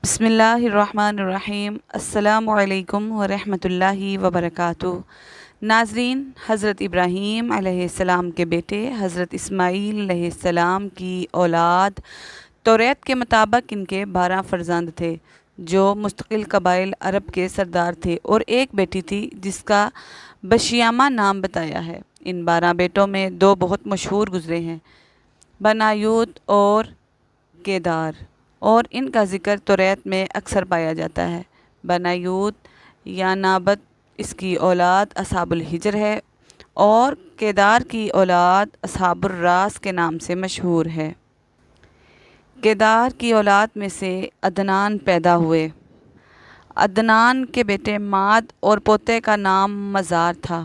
بسم اللہ الرحمن الرحیم۔ السلام علیکم ورحمۃ اللہ وبرکاتہ۔ ناظرین، حضرت ابراہیم علیہ السلام کے بیٹے حضرت اسماعیل علیہ السلام کی اولاد توریت کے مطابق ان کے 12 فرزند تھے جو مستقل قبائل عرب کے سردار تھے، اور ایک بیٹی تھی جس کا بشیامہ نام بتایا ہے۔ ان 12 بیٹوں میں 2 بہت مشہور گزرے ہیں، بنایوت اور کیدار، اور ان کا ذکر توریت میں اکثر پایا جاتا ہے۔ بنایوت یا نابت اس کی اولاد اصحاب الحجر ہے، اور کیدار کی اولاد اصحاب الراس کے نام سے مشہور ہے۔ کیدار کی اولاد میں سے عدنان پیدا ہوئے۔ عدنان کے بیٹے ماد اور پوتے کا نام مزار تھا۔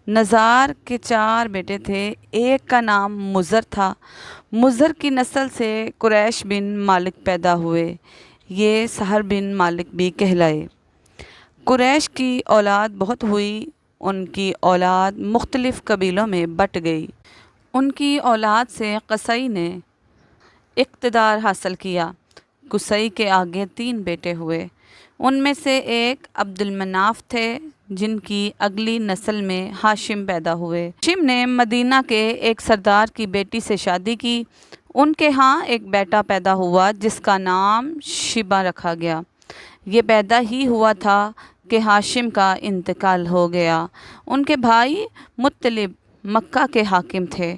نزار کے 4 بیٹے تھے، ایک کا نام مزر تھا۔ مزر کی نسل سے قریش بن مالک پیدا ہوئے، یہ سہر بن مالک بھی کہلائے۔ قریش کی اولاد بہت ہوئی، ان کی اولاد مختلف قبیلوں میں بٹ گئی۔ ان کی اولاد سے قصی نے اقتدار حاصل کیا۔ قصی کے آگے 3 بیٹے ہوئے، ان میں سے ایک عبد المناف تھے، جن کی اگلی نسل میں ہاشم پیدا ہوئے۔ ہاشم نے مدینہ کے ایک سردار کی بیٹی سے شادی کی، ان کے ہاں ایک بیٹا پیدا ہوا جس کا نام شیبہ رکھا گیا۔ یہ پیدا ہی ہوا تھا کہ ہاشم کا انتقال ہو گیا۔ ان کے بھائی مطلب مکہ کے حاکم تھے۔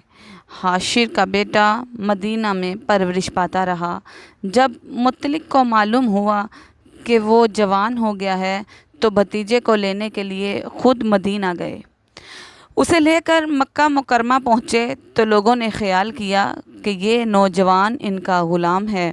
ہاشر کا بیٹا مدینہ میں پرورش پاتا رہا۔ جب مطلب کو معلوم ہوا کہ وہ جوان ہو گیا ہے تو بھتیجے کو لینے کے لیے خود مدینہ گئے۔ اسے لے کر مکہ مکرمہ پہنچے تو لوگوں نے خیال کیا کہ یہ نوجوان ان کا غلام ہے۔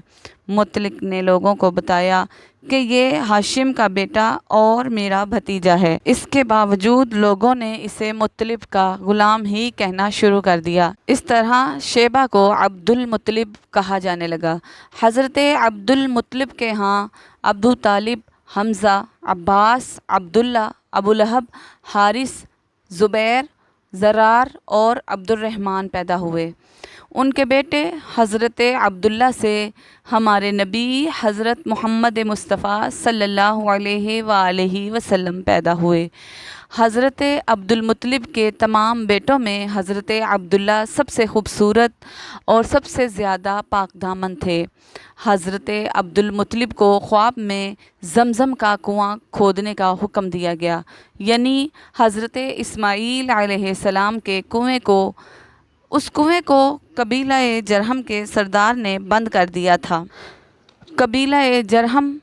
مطلب نے لوگوں کو بتایا کہ یہ ہاشم کا بیٹا اور میرا بھتیجا ہے۔ اس کے باوجود لوگوں نے اسے مطلب کا غلام ہی کہنا شروع کر دیا۔ اس طرح شیبہ کو عبد المطلب کہا جانے لگا۔ حضرت عبد المطلب کے ہاں ابو طالب، حمزہ، عباس، عبداللہ، ابو لہب، حارث، زبیر، زرار اور عبد الرحمن پیدا ہوئے۔ ان کے بیٹے حضرت عبداللہ سے ہمارے نبی حضرت محمد مصطفیٰ صلی اللہ علیہ وآلہ وسلم پیدا ہوئے۔ حضرت عبد المطلب کے تمام بیٹوں میں حضرت عبداللہ سب سے خوبصورت اور سب سے زیادہ پاک دامن تھے۔ حضرت عبد المطلب کو خواب میں زمزم کا کنواں کھودنے کا حکم دیا گیا، یعنی حضرت اسماعیل علیہ السلام کے اس کنویں کو قبیلہ جرہم کے سردار نے بند کر دیا تھا۔ قبیلہ جرہم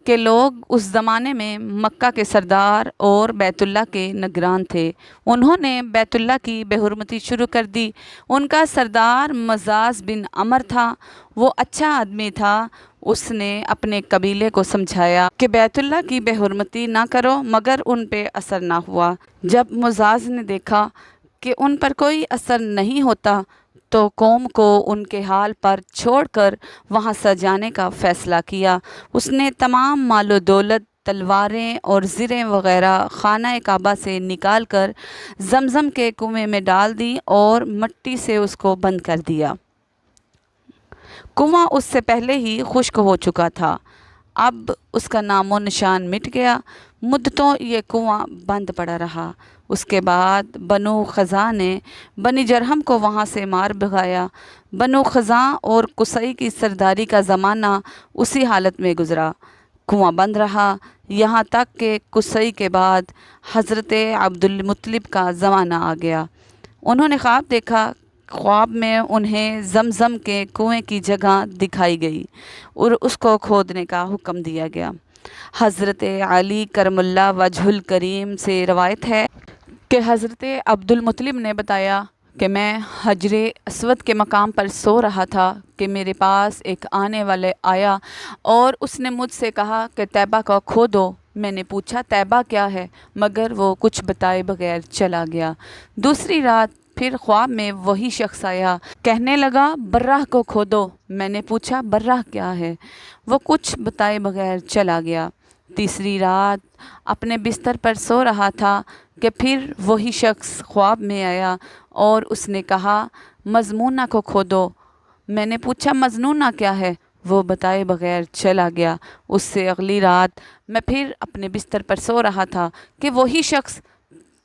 کے لوگ اس زمانے میں مکہ کے سردار اور بیت اللہ کے نگران تھے۔ انہوں نے بیت اللہ کی بے حرمتی شروع کر دی۔ ان کا سردار مزاز بن عمر تھا، وہ اچھا آدمی تھا۔ اس نے اپنے قبیلے کو سمجھایا کہ بیت اللہ کی بے حرمتی نہ کرو، مگر ان پہ اثر نہ ہوا۔ جب مزاز نے دیکھا کہ ان پر کوئی اثر نہیں ہوتا تو قوم کو ان کے حال پر چھوڑ کر وہاں سے جانے کا فیصلہ کیا۔ اس نے تمام مال و دولت، تلواریں اور زریں وغیرہ خانہ کعبہ سے نکال کر زمزم کے کنویں میں ڈال دی اور مٹی سے اس کو بند کر دیا۔ کنواں اس سے پہلے ہی خشک ہو چکا تھا، اب اس کا نام و نشان مٹ گیا۔ مدتوں یہ کنواں بند پڑا رہا۔ اس کے بعد بنو خزاں نے بنی جرہم کو وہاں سے مار بھگایا۔ بنو خزاں اور قصی کی سرداری کا زمانہ اسی حالت میں گزرا، کنواں بند رہا، یہاں تک کہ قصی کے بعد حضرت عبد المطلب کا زمانہ آ گیا۔ انہوں نے خواب دیکھا، خواب میں انہیں زمزم کے کنویں کی جگہ دکھائی گئی اور اس کو کھودنے کا حکم دیا گیا۔ حضرت علی کرم اللہ وجہ الکریم سے روایت ہے کہ حضرت عبد المطلب نے بتایا کہ میں حجر اسود کے مقام پر سو رہا تھا کہ میرے پاس ایک آنے والے آیا اور اس نے مجھ سے کہا کہ طیبہ کو کھودو۔ میں نے پوچھا طیبہ کیا ہے، مگر وہ کچھ بتائے بغیر چلا گیا۔ دوسری رات پھر خواب میں وہی شخص آیا، کہنے لگا برہ کو کھودو۔ میں نے پوچھا برہ کیا ہے، وہ کچھ بتائے بغیر چلا گیا۔ تیسری رات اپنے بستر پر سو رہا تھا کہ پھر وہی شخص خواب میں آیا اور اس نے کہا مضمونہ کو کھودو۔ میں نے پوچھا مضمونہ کیا ہے، وہ بتائے بغیر چلا گیا۔ اس سے اگلی رات میں پھر اپنے بستر پر سو رہا تھا کہ وہی شخص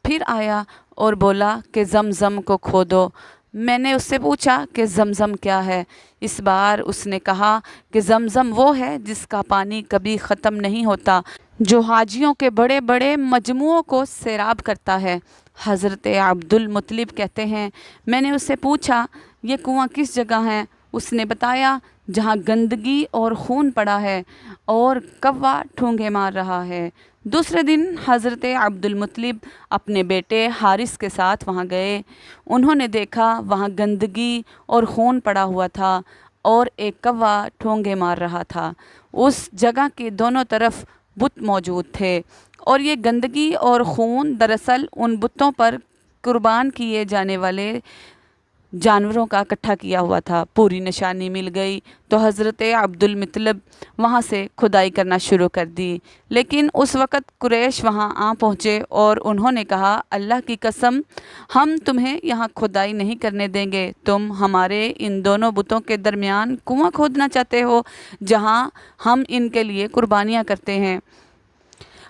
پھر آیا اور بولا کہ زمزم کو کھودو۔ میں نے اس سے پوچھا کہ زمزم کیا ہے؟ اس بار اس نے کہا کہ زمزم وہ ہے جس کا پانی کبھی ختم نہیں ہوتا، جو حاجیوں کے بڑے بڑے مجموعوں کو سیراب کرتا ہے۔ حضرت عبد المطلب کہتے ہیں، میں نے اس سے پوچھا یہ کنواں کس جگہ ہے؟ اس نے بتایا جہاں گندگی اور خون پڑا ہے اور کوا ٹھونگے مار رہا ہے۔ دوسرے دن حضرت عبد المطلب اپنے بیٹے حارث کے ساتھ وہاں گئے۔ انہوں نے دیکھا وہاں گندگی اور خون پڑا ہوا تھا اور ایک کوا ٹھونگے مار رہا تھا۔ اس جگہ کے دونوں طرف بت موجود تھے اور یہ گندگی اور خون دراصل ان بتوں پر قربان کیے جانے والے جانوروں کا اکٹھا کیا ہوا تھا۔ پوری نشانی مل گئی تو حضرت عبد المطلب وہاں سے کھدائی کرنا شروع کر دی، لیکن اس وقت قریش وہاں آ پہنچے اور انہوں نے کہا اللہ کی قسم ہم تمہیں یہاں کھدائی نہیں کرنے دیں گے، تم ہمارے ان دونوں بتوں کے درمیان کنواں کھودنا چاہتے ہو جہاں ہم ان کے لیے قربانیاں کرتے ہیں۔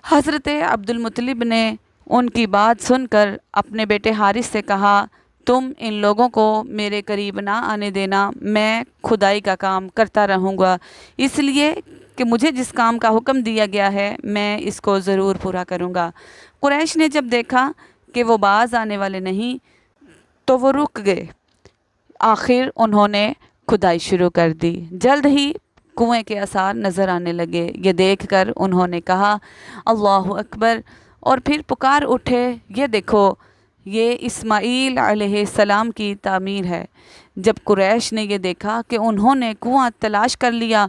حضرت عبد المطلب نے ان کی بات سن کر اپنے بیٹے حارث سے کہا تم ان لوگوں کو میرے قریب نہ آنے دینا، میں کھدائی کا کام کرتا رہوں گا، اس لیے کہ مجھے جس کام کا حکم دیا گیا ہے میں اس کو ضرور پورا کروں گا۔ قریش نے جب دیکھا کہ وہ باز آنے والے نہیں تو وہ رک گئے۔ آخر انہوں نے کھدائی شروع کر دی۔ جلد ہی کنویں کے آثار نظر آنے لگے۔ یہ دیکھ کر انہوں نے کہا اللہ اکبر، اور پھر پکار اٹھے یہ دیکھو یہ اسماعیل علیہ السلام کی تعمیر ہے۔ جب قریش نے یہ دیکھا کہ انہوں نے کنواں تلاش کر لیا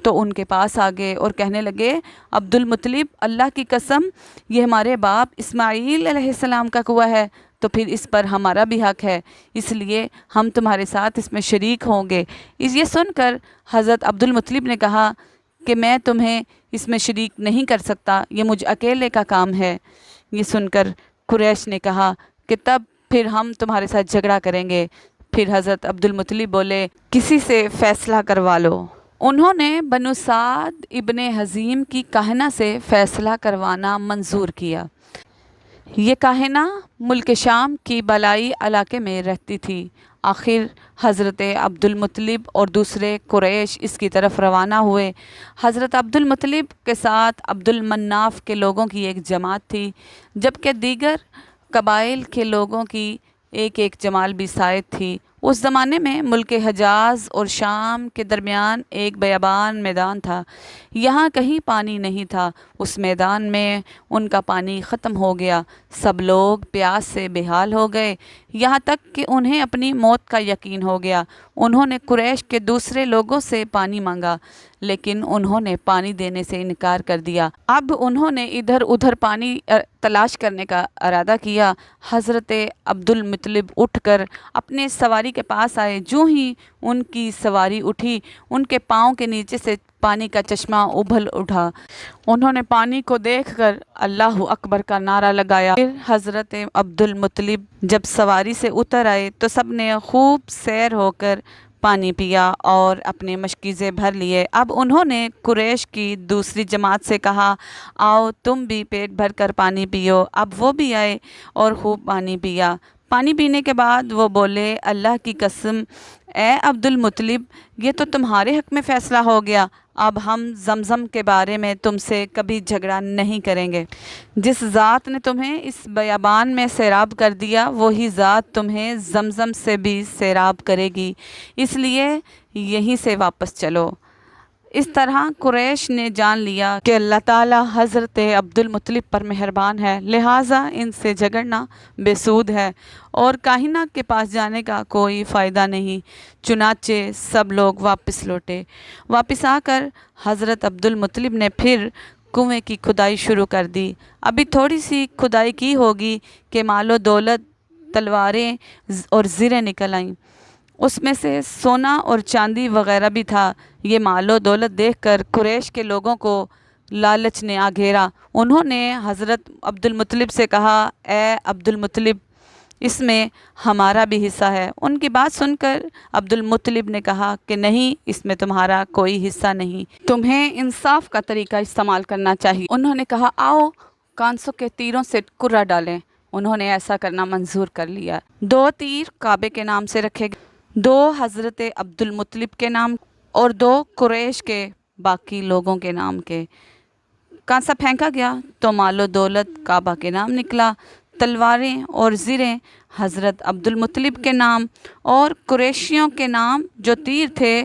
تو ان کے پاس آ گئے اور کہنے لگے عبد المطلب اللہ کی قسم یہ ہمارے باپ اسماعیل علیہ السلام کا کنواں ہے، تو پھر اس پر ہمارا بھی حق ہے، اس لیے ہم تمہارے ساتھ اس میں شریک ہوں گے۔ یہ سن کر حضرت عبد المطلب نے کہا کہ میں تمہیں اس میں شریک نہیں کر سکتا، یہ مجھ اکیلے کا کام ہے۔ یہ سن کر قریش نے کہا کہ تب پھر ہم تمہارے ساتھ جھگڑا کریں گے۔ پھر حضرت عبد المطلب بولے کسی سے فیصلہ کروا لو۔ انہوں نے بنو سعد ابن حزیم کی کاہنہ سے فیصلہ کروانا منظور کیا۔ یہ کاہنہ ملک شام کی بالائی علاقے میں رہتی تھی۔ آخر حضرت عبد المطلب اور دوسرے قریش اس کی طرف روانہ ہوئے۔ حضرت عبد المطلب کے ساتھ عبد المناف کے لوگوں کی ایک جماعت تھی، جبکہ دیگر قبائل کے لوگوں کی ایک ایک جماعت بھی سائد تھی۔ اس زمانے میں ملک حجاز اور شام کے درمیان ایک بیابان میدان تھا، یہاں کہیں پانی نہیں تھا۔ اس میدان میں ان کا پانی ختم ہو گیا، سب لوگ پیاس سے بے حال ہو گئے، یہاں تک کہ انہیں اپنی موت کا یقین ہو گیا۔ انہوں نے قریش کے دوسرے لوگوں سے پانی مانگا، لیکن انہوں نے پانی دینے سے انکار کر دیا۔ اب انہوں نے ادھر ادھر پانی تلاش کرنے کا ارادہ کیا۔ حضرت عبد المطلب اٹھ کر اپنے سواری کے پاس آئے۔ جو ہی ان کی سواری اٹھی ان کے پاؤں کے نیچے سے پانی کا چشمہ ابھل اٹھا۔ انہوں نے پانی کو دیکھ کر اللہ اکبر کا نعرہ لگایا۔ پھر حضرت عبد المطلب جب سواری سے اتر آئے تو سب نے خوب سیر ہو کر پانی پیا اور اپنے مشکیزیں بھر لیے۔ اب انہوں نے قریش کی دوسری جماعت سے کہا آؤ تم بھی پیٹ بھر کر پانی پیو۔ اب وہ بھی آئے اور خوب پانی پیا۔ پانی پینے کے بعد وہ بولے اللہ کی قسم اے عبد المطلب یہ تو تمہارے حق میں فیصلہ ہو گیا، اب ہم زمزم کے بارے میں تم سے کبھی جھگڑا نہیں کریں گے۔ جس ذات نے تمہیں اس بیابان میں سیراب کر دیا وہی ذات تمہیں زمزم سے بھی سیراب کرے گی، اس لیے یہیں سے واپس چلو۔ اس طرح قریش نے جان لیا کہ اللہ تعالی حضرت عبد المطلب پر مہربان ہے، لہٰذا ان سے جھگڑنا بے سود ہے اور کاہنہ کے پاس جانے کا کوئی فائدہ نہیں۔ چنانچہ سب لوگ واپس لوٹے۔ واپس آ کر حضرت عبد المطلب نے پھر کنویں کی کھدائی شروع کر دی۔ ابھی تھوڑی سی کھدائی کی ہوگی کہ مال و دولت، تلواریں اور زریں نکل آئیں۔ اس میں سے سونا اور چاندی وغیرہ بھی تھا۔ یہ مال و دولت دیکھ کر قریش کے لوگوں کو لالچ نے آ گھیرا۔ انہوں نے حضرت عبد المطلب سے کہا اے عبد المطلب اس میں ہمارا بھی حصہ ہے۔ ان کی بات سن کر عبد المطلب نے کہا کہ نہیں، اس میں تمہارا کوئی حصہ نہیں، تمہیں انصاف کا طریقہ استعمال کرنا چاہیے۔ انہوں نے کہا آؤ کانسوں کے تیروں سے کرہ ڈالیں۔ انہوں نے ایسا کرنا منظور کر لیا۔ 2 تیر کعبے کے نام سے رکھے گئے، 2 حضرت عبد المطلب کے نام اور 2 قریش کے باقی لوگوں کے نام کے۔ کانسا پھینکا گیا تو مال و دولت کعبہ کے نام نکلا، تلواریں اور زریں حضرت عبد المطلب کے نام، اور قریشیوں کے نام جو تیر تھے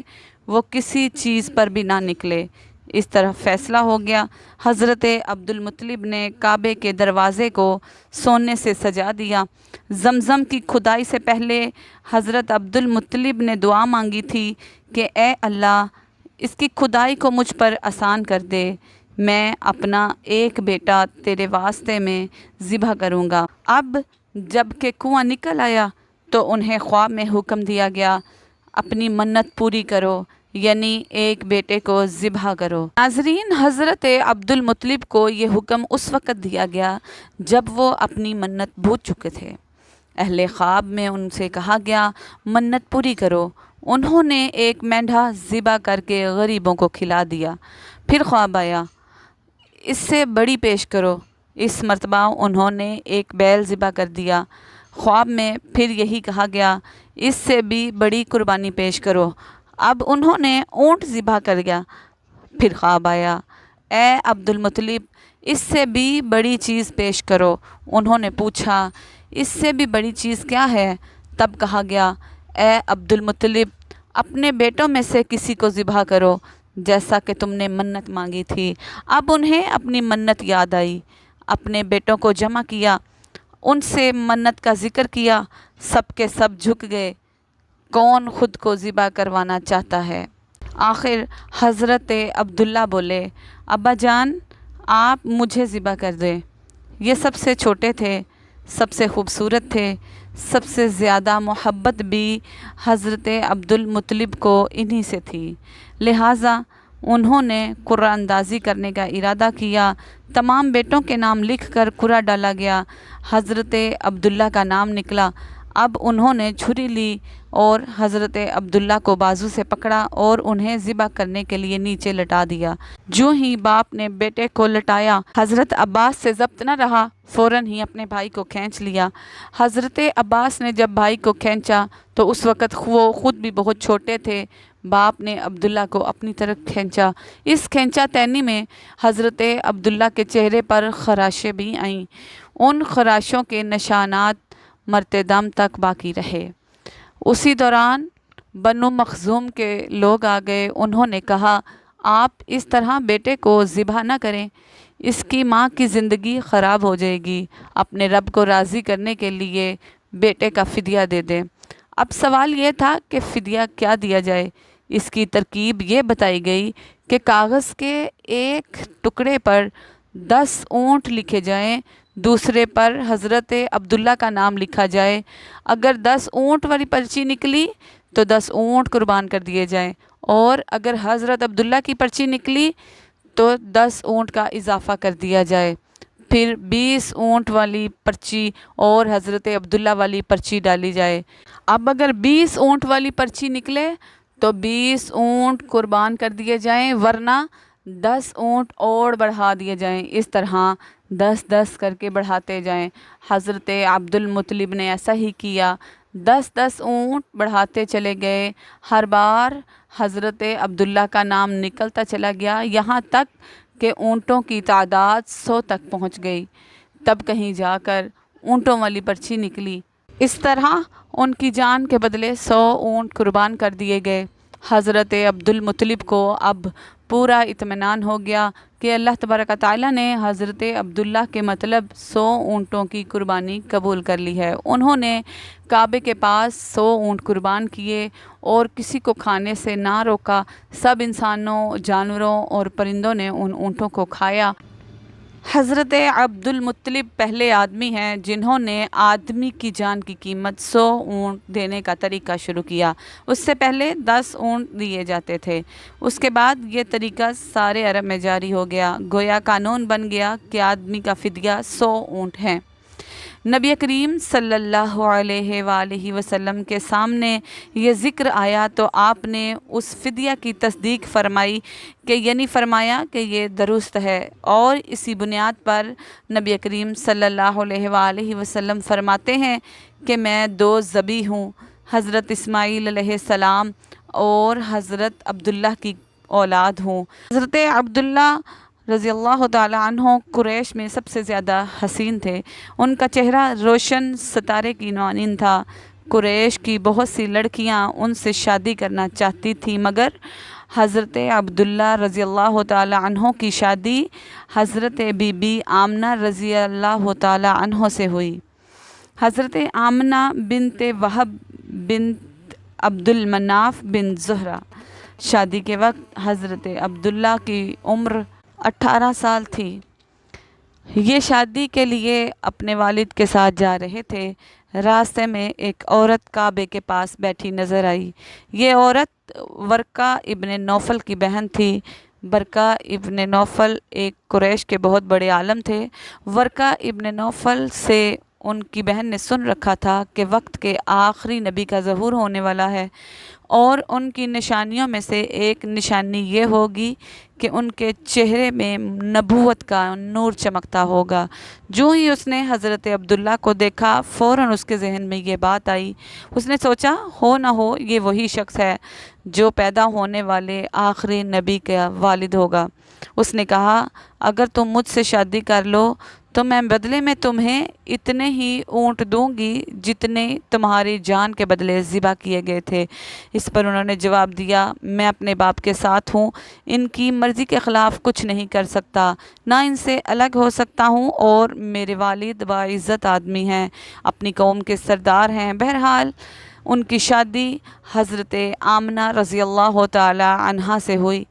وہ کسی چیز پر بھی نہ نکلے۔ اس طرح فیصلہ ہو گیا۔ حضرت عبد المطلب نے کعبے کے دروازے کو سونے سے سجا دیا۔ زمزم کی کھدائی سے پہلے حضرت عبد المطلب نے دعا مانگی تھی کہ اے اللہ، اس کی کھدائی کو مجھ پر آسان کر دے، میں اپنا ایک بیٹا تیرے واسطے میں ذبح کروں گا۔ اب جب کہ کنواں نکل آیا تو انہیں خواب میں حکم دیا گیا اپنی منت پوری کرو، یعنی ایک بیٹے کو ذبح کرو۔ ناظرین، حضرت عبد المطلب کو یہ حکم اس وقت دیا گیا جب وہ اپنی منت بھول چکے تھے۔ اہل خواب میں ان سے کہا گیا منت پوری کرو۔ انہوں نے ایک مینڈھا ذبح کر کے غریبوں کو کھلا دیا۔ پھر خواب آیا اس سے بڑی پیش کرو۔ اس مرتبہ انہوں نے ایک بیل ذبح کر دیا۔ خواب میں پھر یہی کہا گیا اس سے بھی بڑی قربانی پیش کرو۔ اب انہوں نے اونٹ ذبح کر دیا۔ پھر خواب آیا اے عبد المطلب، اس سے بھی بڑی چیز پیش کرو۔ انہوں نے پوچھا اس سے بھی بڑی چیز کیا ہے؟ تب کہا گیا اے عبد المطلب، اپنے بیٹوں میں سے کسی کو ذبح کرو جیسا کہ تم نے منت مانگی تھی۔ اب انہیں اپنی منت یاد آئی، اپنے بیٹوں کو جمع کیا، ان سے منت کا ذکر کیا، سب کے سب جھک گئے۔ کون خود کو ذبح کروانا چاہتا ہے؟ آخر حضرت عبداللہ بولے ابا جان، آپ مجھے ذبح کر دیں۔ یہ سب سے چھوٹے تھے، سب سے خوبصورت تھے، سب سے زیادہ محبت بھی حضرت عبد المطلب کو انہی سے تھی، لہٰذا انہوں نے قرعہ اندازی کرنے کا ارادہ کیا۔ تمام بیٹوں کے نام لکھ کر قرعہ ڈالا گیا۔ حضرت عبداللہ کا نام نکلا۔ اب انہوں نے چھری لی اور حضرت عبداللہ کو بازو سے پکڑا اور انہیں ذبح کرنے کے لیے نیچے لٹا دیا۔ جو ہی باپ نے بیٹے کو لٹایا، حضرت عباس سے ضبط نہ رہا، فوراً ہی اپنے بھائی کو کھینچ لیا۔ حضرت عباس نے جب بھائی کو کھینچا تو اس وقت وہ خود بھی بہت چھوٹے تھے۔ باپ نے عبداللہ کو اپنی طرف کھینچا۔ اس کھینچا تینی میں حضرت عبداللہ کے چہرے پر خراشیں بھی آئیں۔ ان خراشوں کے نشانات مرتے دم تک باقی رہے۔ اسی دوران بنو مخزوم کے لوگ آ گئے۔ انہوں نے کہا آپ اس طرح بیٹے کو ذبح نہ کریں، اس کی ماں کی زندگی خراب ہو جائے گی۔ اپنے رب کو راضی کرنے کے لیے بیٹے کا فدیہ دے دیں۔ اب سوال یہ تھا کہ فدیہ کیا دیا جائے؟ اس کی ترکیب یہ بتائی گئی کہ کاغذ کے ایک ٹکڑے پر 10 اونٹ لکھے جائیں، دوسرے پر حضرت عبداللہ کا نام لکھا جائے۔ اگر 10 اونٹ والی پرچی نکلی تو 10 اونٹ قربان کر دیے جائیں، اور اگر حضرت عبداللہ کی پرچی نکلی تو 10 اونٹ کا اضافہ کر دیا جائے۔ پھر 20 اونٹ والی پرچی اور حضرت عبداللہ والی پرچی ڈالی جائے۔ اب اگر 20 اونٹ والی پرچی نکلے تو 20 اونٹ قربان کر دیے جائیں، ورنہ 10 اونٹ اور بڑھا دیے جائیں۔ اس طرح 10-10 کر کے بڑھاتے جائیں۔ حضرت عبد المطلب نے ایسا ہی کیا، 10-10 اونٹ بڑھاتے چلے گئے۔ ہر بار حضرت عبداللہ کا نام نکلتا چلا گیا، یہاں تک کہ اونٹوں کی تعداد 100 تک پہنچ گئی۔ تب کہیں جا کر اونٹوں والی پرچی نکلی۔ اس طرح ان کی جان کے بدلے 100 اونٹ قربان کر دیے گئے۔ حضرت عبد المطلب کو اب پورا اطمینان ہو گیا کہ اللہ تبارک و تعالیٰ نے حضرت عبداللہ کے مطلب 100 اونٹوں کی قربانی قبول کر لی ہے۔ انہوں نے کعبے کے پاس 100 اونٹ قربان کیے اور کسی کو کھانے سے نہ روکا۔ سب انسانوں، جانوروں اور پرندوں نے ان اونٹوں کو کھایا۔ حضرت عبد المطلب پہلے آدمی ہیں جنہوں نے آدمی کی جان کی قیمت 100 اونٹ دینے کا طریقہ شروع کیا۔ اس سے پہلے 10 اونٹ دیے جاتے تھے۔ اس کے بعد یہ طریقہ سارے عرب میں جاری ہو گیا، گویا قانون بن گیا کہ آدمی کا فدیہ 100 اونٹ ہے۔ نبی کریم صلی اللہ علیہ وآلہ وسلم کے سامنے یہ ذکر آیا تو آپ نے اس فدیہ کی تصدیق فرمائی کہ یعنی فرمایا کہ یہ درست ہے، اور اسی بنیاد پر نبی کریم صلی اللہ علیہ وآلہ وسلم فرماتے ہیں کہ میں دو ذبیح ہوں، حضرت اسماعیل علیہ السلام اور حضرت عبداللہ کی اولاد ہوں۔ حضرت عبداللہ رضی اللہ تعالیٰ عنہ قریش میں سب سے زیادہ حسین تھے، ان کا چہرہ روشن ستارے کی مانند تھا۔ قریش کی بہت سی لڑکیاں ان سے شادی کرنا چاہتی تھیں، مگر حضرت عبداللہ رضی اللہ تعالیٰ عنہ کی شادی حضرت بی بی آمنہ رضی اللہ تعالیٰ عنہ سے ہوئی۔ حضرت آمنہ بنت وہب بنت عبد المناف بن زہرہ۔ شادی کے وقت حضرت عبداللہ کی عمر 18 سال تھی۔ یہ شادی کے لیے اپنے والد کے ساتھ جا رہے تھے، راستے میں ایک عورت کعبے کے پاس بیٹھی نظر آئی۔ یہ عورت ورقہ ابن نوفل کی بہن تھی۔ ورقہ ابن نوفل ایک قریش کے بہت بڑے عالم تھے۔ ورقہ ابن نوفل سے ان کی بہن نے سن رکھا تھا کہ وقت کے آخری نبی کا ظہور ہونے والا ہے، اور ان کی نشانیوں میں سے ایک نشانی یہ ہوگی کہ ان کے چہرے میں نبوت کا نور چمکتا ہوگا۔ جو ہی اس نے حضرت عبداللہ کو دیکھا، فوراً اس کے ذہن میں یہ بات آئی۔ اس نے سوچا ہو نہ ہو یہ وہی شخص ہے جو پیدا ہونے والے آخری نبی کا والد ہوگا۔ اس نے کہا اگر تم مجھ سے شادی کر لو تو میں بدلے میں تمہیں اتنے ہی اونٹ دوں گی جتنے تمہاری جان کے بدلے ذبح کیے گئے تھے۔ اس پر انہوں نے جواب دیا میں اپنے باپ کے ساتھ ہوں، ان کی مرضی کے خلاف کچھ نہیں کر سکتا، نہ ان سے الگ ہو سکتا ہوں، اور میرے والد باعزت آدمی ہیں، اپنی قوم کے سردار ہیں۔ بہرحال ان کی شادی حضرت آمنہ رضی اللہ تعالی عنہا سے ہوئی۔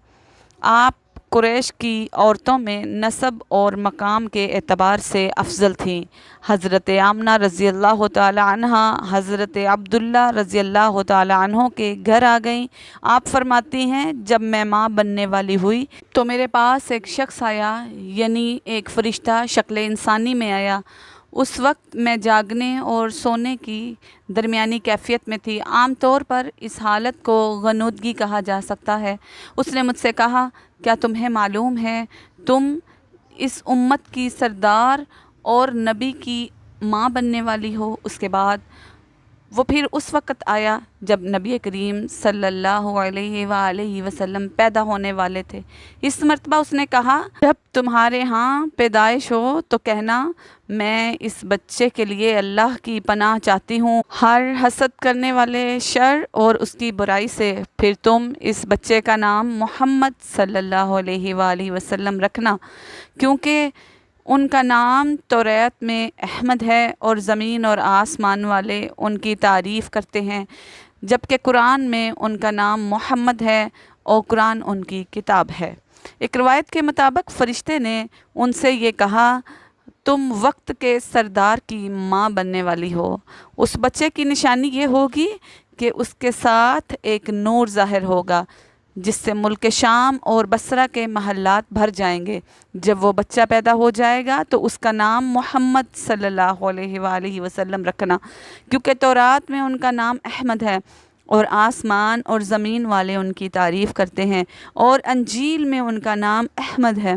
آپ قریش کی عورتوں میں نسب اور مقام کے اعتبار سے افضل تھیں۔ حضرت آمنہ رضی اللہ تعالی عنہا حضرت عبداللہ رضی اللہ تعالی عنہ کے گھر آ گئیں۔ آپ فرماتی ہیں جب میں ماں بننے والی ہوئی تو میرے پاس ایک شخص آیا، یعنی ایک فرشتہ شکل انسانی میں آیا۔ اس وقت میں جاگنے اور سونے کی درمیانی کیفیت میں تھی۔ عام طور پر اس حالت کو غنودگی کہا جا سکتا ہے۔ اس نے مجھ سے کہا کیا تمہیں معلوم ہے تم اس امت کی سردار اور نبی کی ماں بننے والی ہو؟ اس کے بعد وہ پھر اس وقت آیا جب نبی کریم صلی اللہ علیہ وآلہ وسلم پیدا ہونے والے تھے۔ اس مرتبہ اس نے کہا جب تمہارے ہاں پیدائش ہو تو کہنا میں اس بچے کے لیے اللہ کی پناہ چاہتی ہوں ہر حسد کرنے والے شر اور اس کی برائی سے۔ پھر تم اس بچے کا نام محمد صلی اللہ علیہ وآلہ وسلم رکھنا، کیونکہ ان کا نام توریت میں احمد ہے اور زمین اور آسمان والے ان کی تعریف کرتے ہیں، جبکہ قرآن میں ان کا نام محمد ہے اور قرآن ان کی کتاب ہے۔ ایک روایت کے مطابق فرشتے نے ان سے یہ کہا تم وقت کے سردار کی ماں بننے والی ہو۔ اس بچے کی نشانی یہ ہوگی کہ اس کے ساتھ ایک نور ظاہر ہوگا جس سے ملک شام اور بصرہ کے محلات بھر جائیں گے۔ جب وہ بچہ پیدا ہو جائے گا تو اس کا نام محمد صلی اللہ علیہ وآلہ وسلم رکھنا، کیونکہ تورات میں ان کا نام احمد ہے اور آسمان اور زمین والے ان کی تعریف کرتے ہیں، اور انجیل میں ان کا نام احمد ہے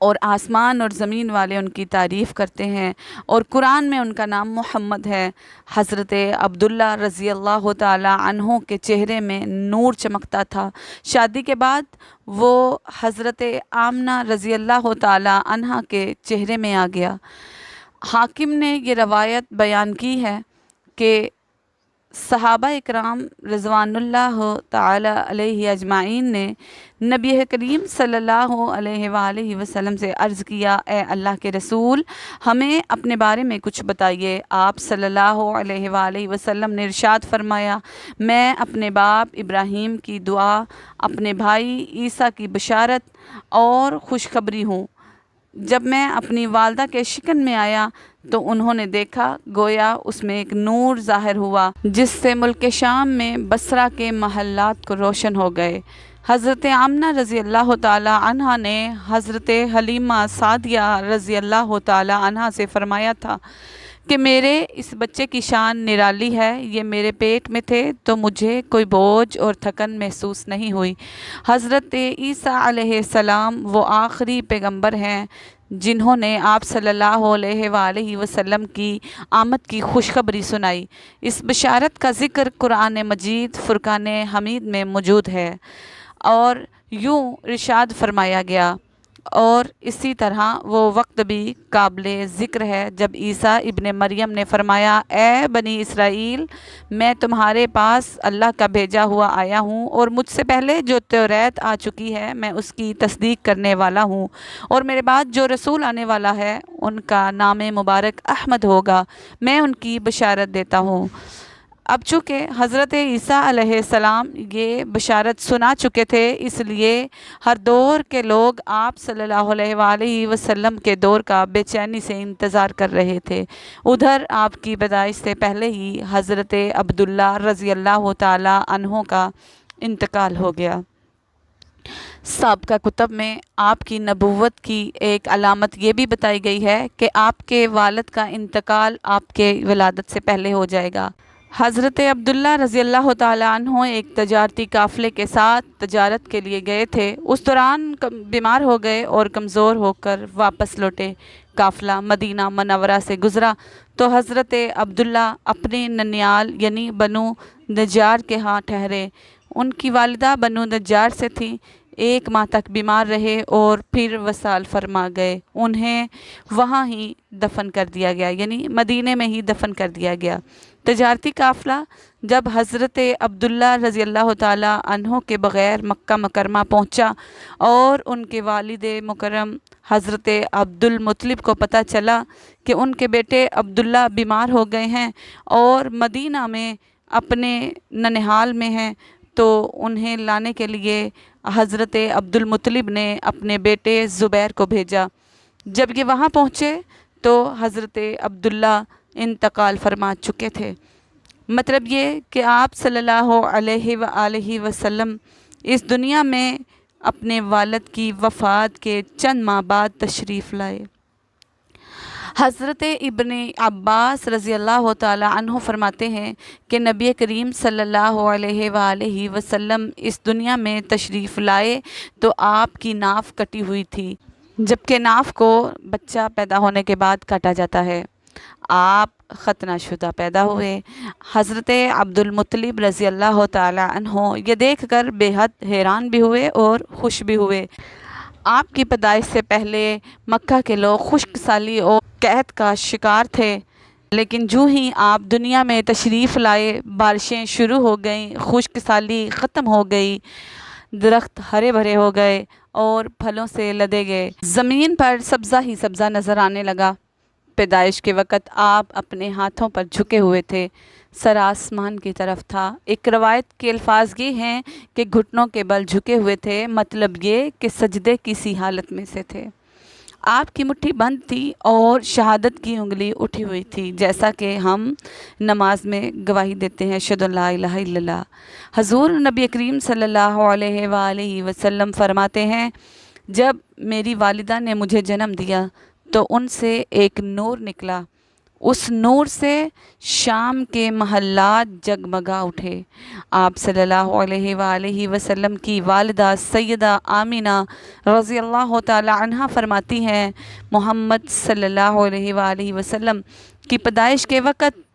اور آسمان اور زمین والے ان کی تعریف کرتے ہیں، اور قرآن میں ان کا نام محمد ہے۔ حضرت عبداللہ رضی اللہ تعالی عنہ کے چہرے میں نور چمکتا تھا۔ شادی کے بعد وہ حضرت آمنہ رضی اللہ تعالی عنہ کے چہرے میں آ گیا۔ حاکم نے یہ روایت بیان کی ہے کہ صحابہ اکرام رضوان اللہ تعالی علیہ اجمعین نے نبی کریم صلی اللہ علیہ وآلہ وسلم سے عرض کیا اے اللہ کے رسول ہمیں اپنے بارے میں کچھ بتائیے۔ آپ صلی اللہ علیہ وآلہ وسلم نے ارشاد فرمایا میں اپنے باپ ابراہیم کی دعا، اپنے بھائی عیسیٰ کی بشارت اور خوشخبری ہوں۔ جب میں اپنی والدہ کے شکن میں آیا تو انہوں نے دیکھا گویا اس میں ایک نور ظاہر ہوا جس سے ملک شام میں بصرہ کے محلات کو روشن ہو گئے۔ حضرت آمنہ رضی اللہ تعالی عنہ نے حضرت حلیمہ سعدیہ رضی اللہ تعالی عنہ سے فرمایا تھا کہ میرے اس بچے کی شان نرالی ہے، یہ میرے پیٹ میں تھے تو مجھے کوئی بوجھ اور تھکن محسوس نہیں ہوئی۔ حضرت عیسیٰ علیہ السلام وہ آخری پیغمبر ہیں جنہوں نے آپ صلی اللہ علیہ وآلہ وسلم کی آمد کی خوشخبری سنائی۔ اس بشارت کا ذکر قرآن مجید فرقان حمید میں موجود ہے اور یوں ارشاد فرمایا گیا، اور اسی طرح وہ وقت بھی قابل ذکر ہے جب عیسیٰ ابن مریم نے فرمایا، اے بنی اسرائیل، میں تمہارے پاس اللہ کا بھیجا ہوا آیا ہوں، اور مجھ سے پہلے جو توریت آ چکی ہے میں اس کی تصدیق کرنے والا ہوں، اور میرے بعد جو رسول آنے والا ہے ان کا نام مبارک احمد ہوگا، میں ان کی بشارت دیتا ہوں۔ اب چونکہ حضرت عیسیٰ علیہ السلام یہ بشارت سنا چکے تھے، اس لیے ہر دور کے لوگ آپ صلی اللہ علیہ وآلہ وسلم کے دور کا بے چینی سے انتظار کر رہے تھے۔ ادھر آپ کی پیدائش سے پہلے ہی حضرت عبداللہ رضی اللہ تعالی عنہ کا انتقال ہو گیا۔ سابقہ کتب میں آپ کی نبوت کی ایک علامت یہ بھی بتائی گئی ہے کہ آپ کے والد کا انتقال آپ کے ولادت سے پہلے ہو جائے گا۔ حضرت عبداللہ رضی اللہ تعالی عنہ ایک تجارتی قافلے کے ساتھ تجارت کے لیے گئے تھے، اس دوران بیمار ہو گئے اور کمزور ہو کر واپس لوٹے۔ قافلہ مدینہ منورہ سے گزرا تو حضرت عبداللہ اپنے ننیال یعنی بنو نجار کے ہاں ٹھہرے۔ ان کی والدہ بنو نجار سے تھیں، 1 ماہ تک بیمار رہے اور پھر وصال فرما گئے۔ انہیں وہاں ہی دفن کر دیا گیا، یعنی مدینے میں ہی دفن کر دیا گیا۔ تجارتی قافلہ جب حضرت عبداللہ رضی اللہ تعالی عنہ کے بغیر مکہ مکرمہ پہنچا اور ان کے والد مکرم حضرت عبد المطلب کو پتہ چلا کہ ان کے بیٹے عبداللہ بیمار ہو گئے ہیں اور مدینہ میں اپنے ننہال میں ہیں، تو انہیں لانے کے لیے حضرت عبد المطلب نے اپنے بیٹے زبیر کو بھیجا۔ جب یہ وہاں پہنچے تو حضرت عبداللہ انتقال فرما چکے تھے۔ مطلب یہ کہ آپ صلی اللہ علیہ وآلہ وسلم اس دنیا میں اپنے والد کی وفات کے چند ماہ بعد تشریف لائے۔ حضرت ابن عباس رضی اللہ تعالی عنہ فرماتے ہیں کہ نبی کریم صلی اللہ علیہ وآلہ وسلم اس دنیا میں تشریف لائے تو آپ کی ناف کٹی ہوئی تھی، جبکہ ناف کو بچہ پیدا ہونے کے بعد کاٹا جاتا ہے۔ آپ ختنہ شدہ پیدا ہوئے۔ حضرت عبد المطلب رضی اللہ تعالی عنہ یہ دیکھ کر بے حد حیران بھی ہوئے اور خوش بھی ہوئے۔ آپ کی پیدائش سے پہلے مکہ کے لوگ خشک سالی اور قحط کا شکار تھے، لیکن جو ہی آپ دنیا میں تشریف لائے بارشیں شروع ہو گئیں، خشک سالی ختم ہو گئی، درخت ہرے بھرے ہو گئے اور پھلوں سے لدے گئے، زمین پر سبزہ ہی سبزہ نظر آنے لگا۔ پیدائش کے وقت آپ اپنے ہاتھوں پر جھکے ہوئے تھے، سر آسمان کی طرف تھا۔ ایک روایت کے الفاظ یہ ہیں کہ گھٹنوں کے بل جھکے ہوئے تھے، مطلب یہ کہ سجدے کی سی حالت میں سے تھے۔ آپ کی مٹھی بند تھی اور شہادت کی انگلی اٹھی ہوئی تھی، جیسا کہ ہم نماز میں گواہی دیتے ہیں، اشہد ان لا الہ الا اللہ۔ حضور نبی کریم صلی اللہ علیہ وآلہ وسلم فرماتے ہیں، جب میری والدہ نے مجھے جنم دیا تو ان سے ایک نور نکلا، اس نور سے شام کے محلات جگمگا اٹھے۔ آپ صلی اللہ علیہ وآلہ وسلم کی والدہ سیدہ آمینہ رضی اللہ تعالی عنہ فرماتی ہیں، محمد صلی اللہ علیہ وآلہ وسلم کی پیدائش کے وقت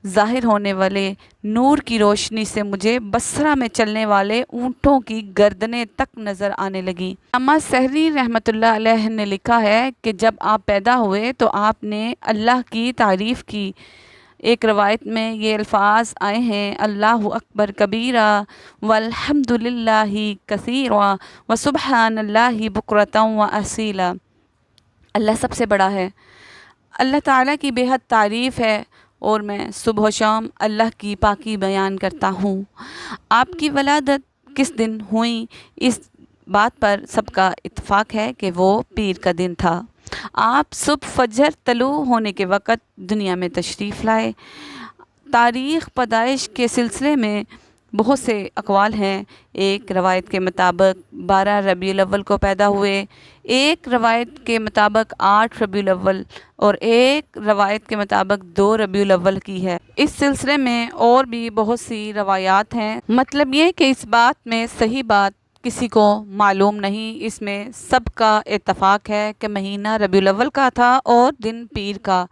ظاہر ہونے والے نور کی روشنی سے مجھے بصرہ میں چلنے والے اونٹوں کی گردنیں تک نظر آنے لگیں۔ علامہ سحری رحمۃ اللہ علیہ نے لکھا ہے کہ جب آپ پیدا ہوئے تو آپ نے اللہ کی تعریف کی۔ ایک روایت میں یہ الفاظ آئے ہیں، اللہ اکبر کبیرہ والحمد للہ کثیرا وسبحان اللہ بکرۃ واصیلا۔ اللہ سب سے بڑا ہے، اللہ تعالیٰ کی بے حد تعریف ہے اور میں صبح و شام اللہ کی پاکی بیان کرتا ہوں۔ آپ کی ولادت کس دن ہوئی، اس بات پر سب کا اتفاق ہے کہ وہ پیر کا دن تھا۔ آپ صبح فجر طلوع ہونے کے وقت دنیا میں تشریف لائے۔ تاریخ پیدائش کے سلسلے میں بہت سے اقوال ہیں۔ ایک روایت کے مطابق 12 ربیع الاول کو پیدا ہوئے، ایک روایت کے مطابق 8 ربیع الاول اور ایک روایت کے مطابق 2 ربیع الاول کی ہے۔ اس سلسلے میں اور بھی بہت سی روایات ہیں۔ مطلب یہ کہ اس بات میں صحیح بات کسی کو معلوم نہیں، اس میں سب کا اتفاق ہے کہ مہینہ ربیع الاول کا تھا اور دن پیر کا۔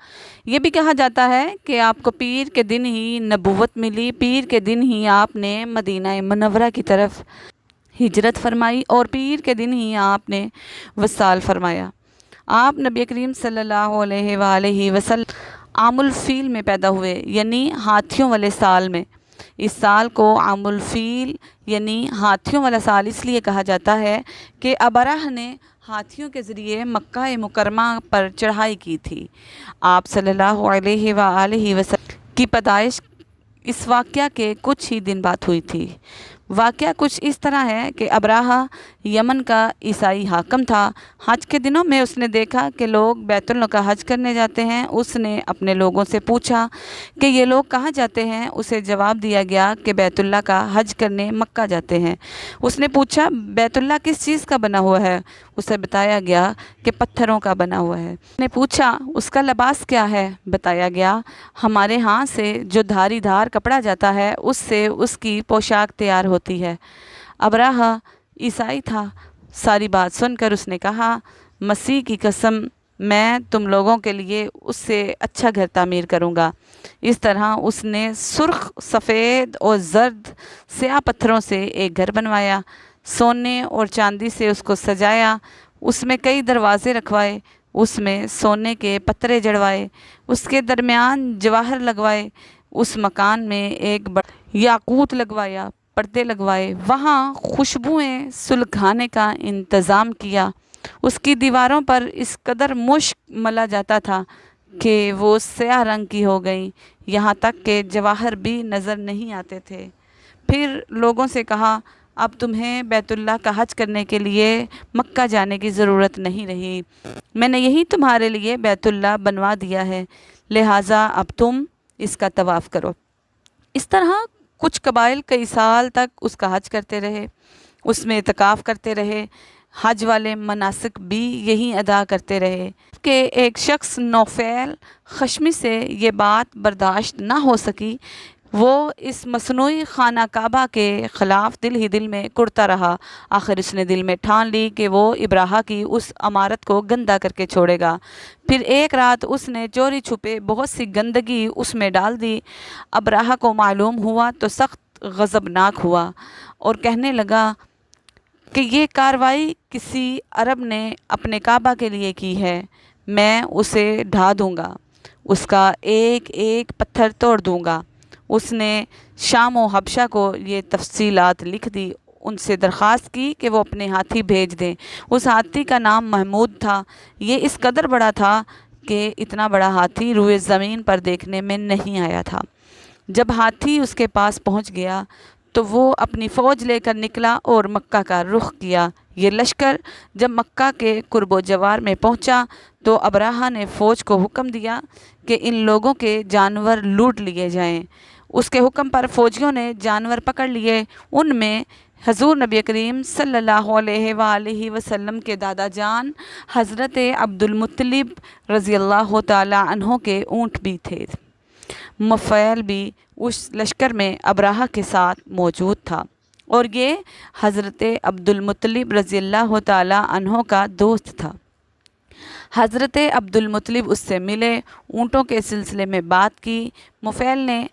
یہ بھی کہا جاتا ہے کہ آپ کو پیر کے دن ہی نبوت ملی، پیر کے دن ہی آپ نے مدینہ منورہ کی طرف ہجرت فرمائی اور پیر کے دن ہی آپ نے وصال فرمایا۔ آپ نبی کریم صلی اللہ علیہ وآلہ وسلم عام الفیل میں پیدا ہوئے، یعنی ہاتھیوں والے سال میں۔ اس سال کو عام الفیل یعنی ہاتھیوں والا سال اس لیے کہا جاتا ہے کہ ابرہہ نے ہاتھیوں کے ذریعے مکہ مکرمہ پر چڑھائی کی تھی۔ آپ صلی اللہ علیہ وآلہ وسلم کی پیدائش اس واقعہ کے کچھ ہی دن بعد ہوئی تھی۔ واقعہ کچھ اس طرح ہے کہ ابرہہ یمن کا عیسائی حاکم تھا۔ حج کے دنوں میں اس نے دیکھا کہ لوگ بیت اللہ کا حج کرنے جاتے ہیں۔ اس نے اپنے لوگوں سے پوچھا کہ یہ لوگ کہاں جاتے ہیں؟ اسے جواب دیا گیا کہ بیت اللہ کا حج کرنے مکہ جاتے ہیں۔ اس نے پوچھا بیت اللہ کس چیز کا بنا ہوا ہے؟ اسے بتایا گیا کہ پتھروں کا بنا ہوا ہے۔ اس نے پوچھا اس کا لباس کیا ہے؟ بتایا گیا ہمارے ہاں سے جو دھاری دھار کپڑا جاتا ہے اس سے اس کی پوشاک تیار ہوتی ہے۔ ابرہہ عیسائی تھا۔ ساری بات سن کر اس نے کہا مسیح کی قسم میں تم لوگوں کے لیے اس سے اچھا گھر تعمیر کروں گا۔ اس طرح اس نے سرخ، سفید اور زرد سیاہ پتھروں سے ایک گھر بنوایا، سونے اور چاندی سے اس کو سجایا، اس میں کئی دروازے رکھوائے، اس میں سونے کے پترے جڑوائے، اس کے درمیان جواہر لگوائے، اس مکان میں ایک بڑا یاقوت لگوایا، پردے لگوائے، وہاں خوشبوئیں سلگھانے کا انتظام کیا۔ اس کی دیواروں پر اس قدر مشک ملا جاتا تھا کہ وہ سیاہ رنگ کی ہو گئیں، یہاں تک کہ جواہر بھی نظر نہیں آتے تھے۔ پھر لوگوں سے کہا اب تمہیں بیت اللہ کا حج کرنے کے لیے مکہ جانے کی ضرورت نہیں رہی، میں نے یہی تمہارے لیے بیت اللہ بنوا دیا ہے، لہٰذا اب تم اس کا طواف کرو۔ اس طرح کچھ قبائل کئی سال تک اس کا حج کرتے رہے، اس میں اعتکاف کرتے رہے، حج والے مناسک بھی یہی ادا کرتے رہے کہ ایک شخص نوفیل خشمی سے یہ بات برداشت نہ ہو سکی، وہ اس مصنوعی خانہ کعبہ کے خلاف دل ہی دل میں کڑتا رہا۔ آخر اس نے دل میں ٹھان لی کہ وہ ابرہہ کی اس عمارت کو گندہ کر کے چھوڑے گا۔ پھر ایک رات اس نے چوری چھپے بہت سی گندگی اس میں ڈال دی۔ ابرہہ کو معلوم ہوا تو سخت غضبناک ہوا اور کہنے لگا کہ یہ کارروائی کسی عرب نے اپنے کعبہ کے لیے کی ہے، میں اسے ڈھا دوں گا، اس کا ایک ایک پتھر توڑ دوں گا۔ اس نے شام و حبشہ کو یہ تفصیلات لکھ دی، ان سے درخواست کی کہ وہ اپنے ہاتھی بھیج دیں۔ اس ہاتھی کا نام محمود تھا۔ یہ اس قدر بڑا تھا کہ اتنا بڑا ہاتھی روئے زمین پر دیکھنے میں نہیں آیا تھا۔ جب ہاتھی اس کے پاس پہنچ گیا تو وہ اپنی فوج لے کر نکلا اور مکہ کا رخ کیا۔ یہ لشکر جب مکہ کے قرب و جوار میں پہنچا تو ابرہہ نے فوج کو حکم دیا کہ ان لوگوں کے جانور لوٹ لیے جائیں۔ اس کے حکم پر فوجیوں نے جانور پکڑ لیے۔ ان میں حضور نبی کریم صلی اللہ علیہ وآلہ وسلم کے دادا جان حضرت عبدالمطلب رضی اللہ تعالیٰ عنہ کے اونٹ بھی تھے۔ مفیل بھی اس لشکر میں ابرہہ کے ساتھ موجود تھا اور یہ حضرت عبدالمطلب رضی اللہ تعالیٰ عنہ کا دوست تھا۔ حضرت عبدالمطلب اس سے ملے، اونٹوں کے سلسلے میں بات کی۔ مفیل نے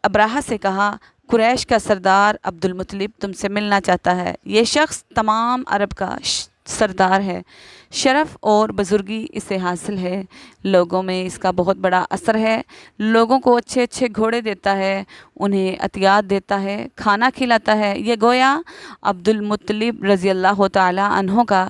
ابرہہ سے کہا قریش کا سردار عبدالمطلب تم سے ملنا چاہتا ہے۔ یہ شخص تمام عرب کا سردار ہے، شرف اور بزرگی اسے حاصل ہے، لوگوں میں اس کا بہت بڑا اثر ہے، لوگوں کو اچھے اچھے گھوڑے دیتا ہے، انہیں عطیات دیتا ہے، کھانا کھلاتا ہے۔ یہ گویا عبدالمطلب رضی اللہ تعالیٰ عنہ کا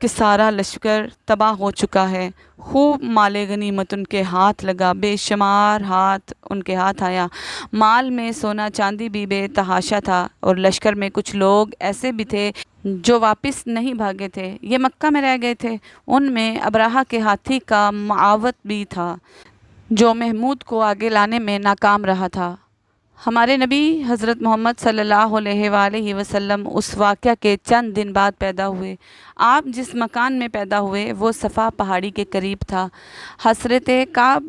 کہ سارا لشکر تباہ ہو چکا ہے، خوب مال غنیمت ان کے ہاتھ لگا، بے شمار ہاتھ ان کے ہاتھ آیا، مال میں سونا چاندی بھی بے تحاشا تھا، اور لشکر میں کچھ لوگ ایسے بھی تھے جو واپس نہیں بھاگے تھے، یہ مکہ میں رہ گئے تھے۔ ان میں ابرہہ کے ہاتھی کا معاوت بھی تھا جو محمود کو آگے لانے میں ناکام رہا تھا۔ ہمارے نبی حضرت محمد صلی اللہ علیہ وآلہ وسلم اس واقعہ کے چند دن بعد پیدا ہوئے۔ آپ جس مکان میں پیدا ہوئے وہ صفا پہاڑی کے قریب تھا۔ حضرت کعب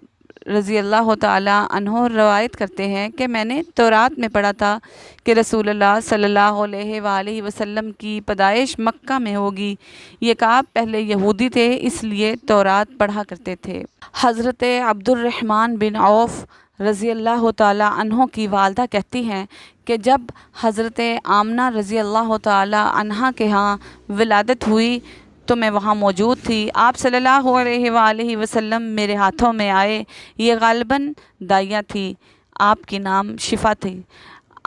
رضی اللہ تعالیٰ عنہ روایت کرتے ہیں کہ میں نے تورات میں پڑھا تھا کہ رسول اللہ صلی اللہ علیہ وآلہ وسلم کی پیدائش مکہ میں ہوگی۔ یہ کعب پہلے یہودی تھے، اس لیے تورات پڑھا کرتے تھے۔ حضرت عبد الرحمن بن عوف رضی اللہ تعالیٰ عنہ کی والدہ کہتی ہیں کہ جب حضرت آمنہ رضی اللہ تعالیٰ عنہ کے ہاں ولادت ہوئی تو میں وہاں موجود تھی۔ آپ صلی اللہ علیہ وآلہ وسلم میرے ہاتھوں میں آئے، یہ غالباً دائیہ تھی، آپ کی نام شفا تھی۔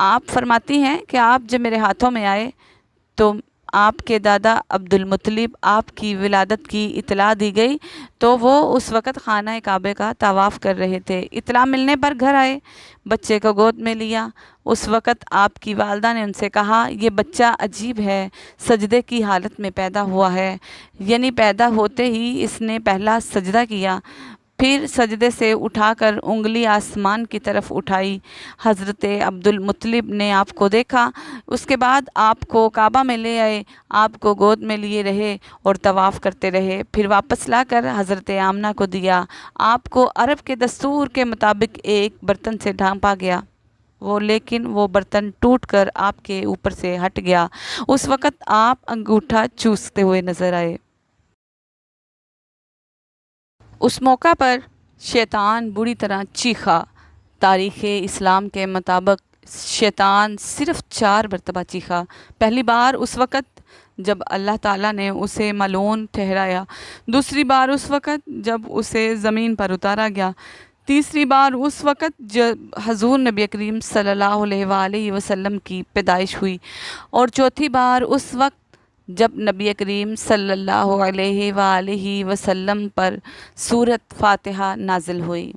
آپ فرماتی ہیں کہ آپ جب میرے ہاتھوں میں آئے تو آپ کے دادا عبد المطلب آپ کی ولادت کی اطلاع دی گئی تو وہ اس وقت خانہ کعبہ کا طواف کر رہے تھے۔ اطلاع ملنے پر گھر آئے، بچے کو گود میں لیا۔ اس وقت آپ کی والدہ نے ان سے کہا، یہ بچہ عجیب ہے، سجدے کی حالت میں پیدا ہوا ہے، یعنی پیدا ہوتے ہی اس نے پہلا سجدہ کیا، پھر سجدے سے اٹھا کر انگلی آسمان کی طرف اٹھائی۔ حضرت عبد المطلب نے آپ کو دیکھا، اس کے بعد آپ کو کعبہ میں لے آئے، آپ کو گود میں لیے رہے اور طواف کرتے رہے، پھر واپس لا کر حضرت آمنہ کو دیا۔ آپ کو عرب کے دستور کے مطابق ایک برتن سے ڈھانپا گیا، لیکن وہ برتن ٹوٹ کر آپ کے اوپر سے ہٹ گیا۔ اس وقت آپ انگوٹھا چوستے ہوئے نظر آئے۔ اس موقع پر شیطان بری طرح چیخا۔ تاریخ اسلام کے مطابق شیطان صرف 4 مرتبہ چیخا۔ پہلی بار اس وقت جب اللہ تعالیٰ نے اسے ملعون ٹھہرایا، دوسری بار اس وقت جب اسے زمین پر اتارا گیا، تیسری بار اس وقت جب حضور نبی کریم صلی اللہ علیہ وآلہ وسلم کی پیدائش ہوئی، اور چوتھی بار اس وقت جب نبی کریم صلی اللہ علیہ وآلہ وسلم پر سورۃ فاتحہ نازل ہوئی۔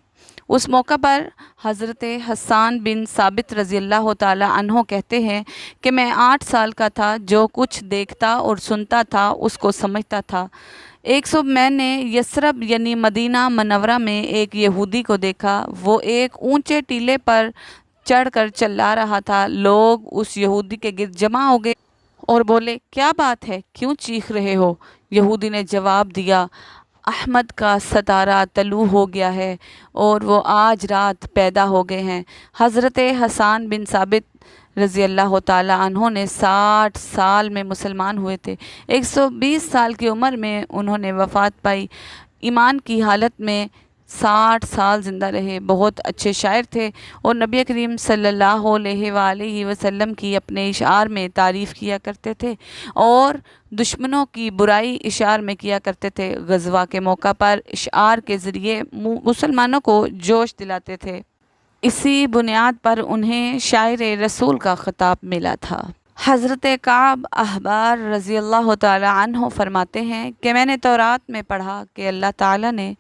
اس موقع پر حضرت حسان بن ثابت رضی اللہ تعالیٰ عنہ کہتے ہیں کہ میں 8 سال کا تھا، جو کچھ دیکھتا اور سنتا تھا اس کو سمجھتا تھا۔ ایک صبح میں نے یثرب یعنی مدینہ منورہ میں ایک یہودی کو دیکھا، وہ ایک اونچے ٹیلے پر چڑھ کر چلا رہا تھا۔ لوگ اس یہودی کے گرد جمع ہو گئے اور بولے، کیا بات ہے، کیوں چیخ رہے ہو؟ یہودی نے جواب دیا، احمد کا ستارہ طلوع ہو گیا ہے اور وہ آج رات پیدا ہو گئے ہیں۔ حضرت حسان بن ثابت رضی اللہ تعالیٰ عنہ نے 60 سال میں مسلمان ہوئے تھے۔ 120 سال کی عمر میں انہوں نے وفات پائی۔ ایمان کی حالت میں 60 سال زندہ رہے، بہت اچھے شاعر تھے اور نبی کریم صلی اللہ علیہ وآلہ وسلم کی اپنے اشعار میں تعریف کیا کرتے تھے اور دشمنوں کی برائی اشعار میں کیا کرتے تھے۔ غزوہ کے موقع پر اشعار کے ذریعے مسلمانوں کو جوش دلاتے تھے۔ اسی بنیاد پر انہیں شاعر رسول کا خطاب ملا تھا۔ حضرت کعب احبار رضی اللہ تعالیٰ عنہ فرماتے ہیں کہ میں نے تورات میں پڑھا کہ اللہ تعالیٰ نے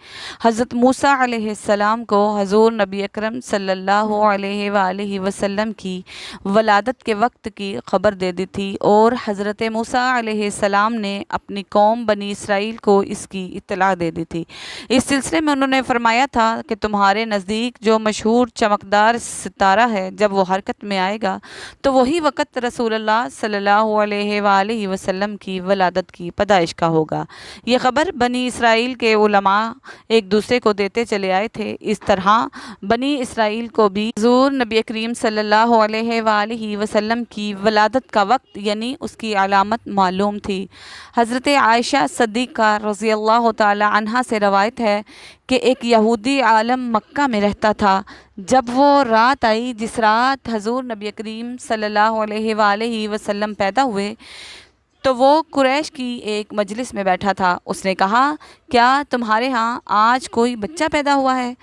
حضرت موسیٰ علیہ السلام کو حضور نبی اکرم صلی اللہ علیہ وآلہ وسلم کی ولادت کے وقت کی خبر دے دی تھی، اور حضرت موسیٰ علیہ السلام نے اپنی قوم بنی اسرائیل کو اس کی اطلاع دے دی تھی۔ اس سلسلے میں انہوں نے فرمایا تھا کہ تمہارے نزدیک جو مشہور چمکدار ستارہ ہے، جب وہ حرکت میں آئے گا تو وہی وقت رسول اللہ صلی اللہ علیہ وآلہ وسلم کی ولادت کی پیدائش کا ہوگا۔ یہ خبر بنی اسرائیل کے علماء ایک دوسرے کو دیتے چلے آئے تھے۔ اس طرح بنی اسرائیل کو بھی حضور نبی کریم صلی اللہ علیہ وآلہ وسلم کی ولادت کا وقت یعنی اس کی علامت معلوم تھی۔ حضرت عائشہ صدیقہ رضی اللہ تعالی عنہا سے روایت ہے کہ ایک یہودی عالم مکہ میں رہتا تھا۔ جب وہ رات آئی جس رات حضور نبی کریم صلی اللہ علیہ وآلہ وسلم پیدا ہوئے، تو وہ قریش کی ایک مجلس میں بیٹھا تھا۔ اس نے کہا، کیا تمہارے ہاں آج کوئی بچہ پیدا ہوا ہے؟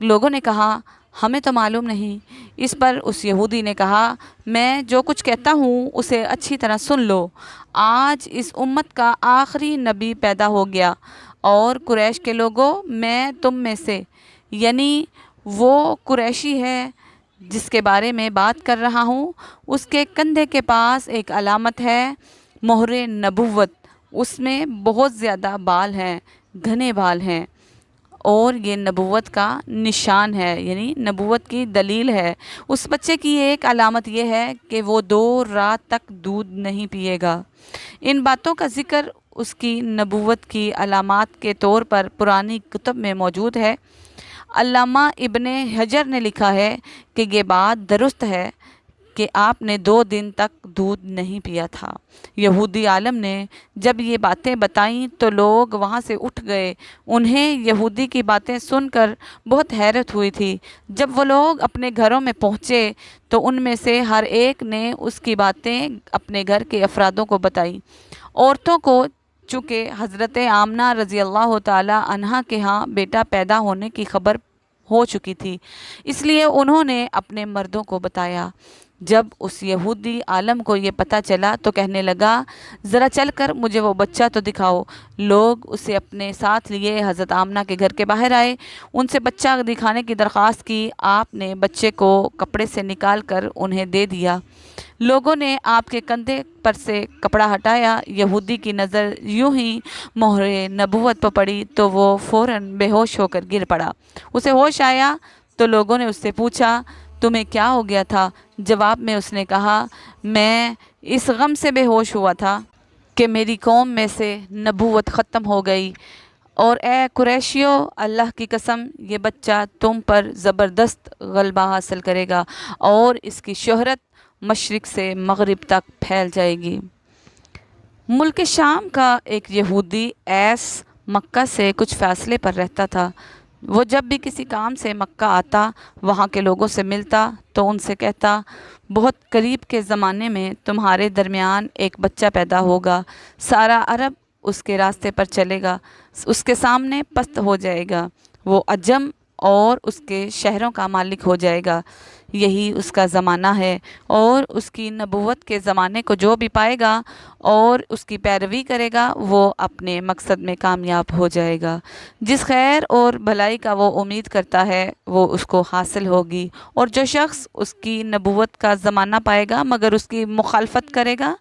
لوگوں نے کہا، ہمیں تو معلوم نہیں۔ اس پر اس یہودی نے کہا، میں جو کچھ کہتا ہوں اسے اچھی طرح سن لو۔ آج اس امت کا آخری نبی پیدا ہو گیا، اور قریش کے لوگوں، میں تم میں سے، یعنی وہ قریشی ہے جس کے بارے میں بات کر رہا ہوں، اس کے کندھے کے پاس ایک علامت ہے، مہر نبوت۔ اس میں بہت زیادہ بال ہیں، گھنے بال ہیں، اور یہ نبوت کا نشان ہے، یعنی نبوت کی دلیل ہے۔ اس بچے کی ایک علامت یہ ہے کہ وہ 2 رات تک دودھ نہیں پیے گا۔ ان باتوں کا ذکر اس کی نبوت کی علامات کے طور پر پرانی کتب میں موجود ہے۔ علامہ ابن حجر نے لکھا ہے کہ یہ بات درست ہے کہ آپ نے 2 دن تک دودھ نہیں پیا تھا۔ یہودی عالم نے جب یہ باتیں بتائیں تو لوگ وہاں سے اٹھ گئے۔ انہیں یہودی کی باتیں سن کر بہت حیرت ہوئی تھی۔ جب وہ لوگ اپنے گھروں میں پہنچے تو ان میں سے ہر ایک نے اس کی باتیں اپنے گھر کے افرادوں کو بتائیں۔ عورتوں کو چونکہ حضرت آمنہ رضی اللہ تعالی عنہا کے ہاں بیٹا پیدا ہونے کی خبر ہو چکی تھی، اس لیے انہوں نے اپنے مردوں کو بتایا۔ جب اس یہودی عالم کو یہ پتہ چلا تو کہنے لگا، ذرا چل کر مجھے وہ بچہ تو دکھاؤ۔ لوگ اسے اپنے ساتھ لیے حضرت آمنہ کے گھر کے باہر آئے، ان سے بچہ دکھانے کی درخواست کی۔ آپ نے بچے کو کپڑے سے نکال کر انہیں دے دیا۔ لوگوں نے آپ کے کندھے پر سے کپڑا ہٹایا۔ یہودی کی نظر یوں ہی مہر نبوت پر پڑی تو وہ فوراً بے ہوش ہو کر گر پڑا۔ اسے ہوش آیا تو لوگوں نے اس سے پوچھا، تمہیں کیا ہو گیا تھا؟ جواب میں اس نے کہا، میں اس غم سے بے ہوش ہوا تھا کہ میری قوم میں سے نبوت ختم ہو گئی، اور اے قریشیو، اللہ کی قسم، یہ بچہ تم پر زبردست غلبہ حاصل کرے گا اور اس کی شہرت مشرق سے مغرب تک پھیل جائے گی۔ ملک شام کا ایک یہودی ایس مکہ سے کچھ فاصلے پر رہتا تھا۔ وہ جب بھی کسی کام سے مکہ آتا، وہاں کے لوگوں سے ملتا تو ان سے کہتا، بہت قریب کے زمانے میں تمہارے درمیان ایک بچہ پیدا ہوگا، سارا عرب اس کے راستے پر چلے گا، اس کے سامنے پست ہو جائے گا، وہ عجم اور اس کے شہروں کا مالک ہو جائے گا۔ یہی اس کا زمانہ ہے، اور اس کی نبوت کے زمانے کو جو بھی پائے گا اور اس کی پیروی کرے گا وہ اپنے مقصد میں کامیاب ہو جائے گا۔ جس خیر اور بھلائی کا وہ امید کرتا ہے وہ اس کو حاصل ہوگی، اور جو شخص اس کی نبوت کا زمانہ پائے گا مگر اس کی مخالفت کرے گا